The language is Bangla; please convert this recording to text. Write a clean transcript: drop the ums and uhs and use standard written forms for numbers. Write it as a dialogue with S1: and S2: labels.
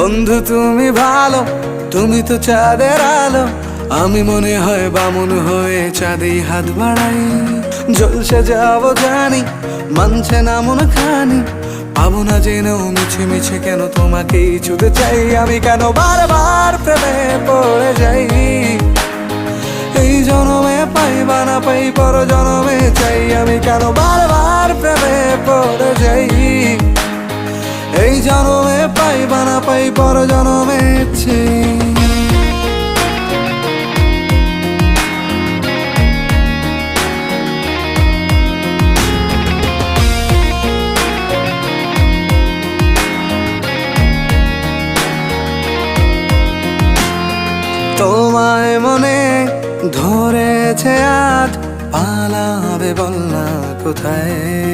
S1: বন্ধু তুমি ভালো, তুমি তো চাঁদের আলো। আমি মনে হয় বামুন হয়ে চাঁদেই হাত বাড়াই। জলসে যাবো জানি, মানছে না মন খানি। পাবো না জেনেও মিছে মিছে কেন তোমাকেই ছুঁতে চাই। আমি কেন বারবার প্রেমে পড়ে যাই। এই জনমে পাই বা না পাই, পর জনমে চাই। আমি কেন বারবার প্রেমে পড়ে যাই। এই জনমে পাই বা না পাই, পর জনমে চাই। তোমায় মনে ধরেছে আজ, পালাবে বল না কোথায়।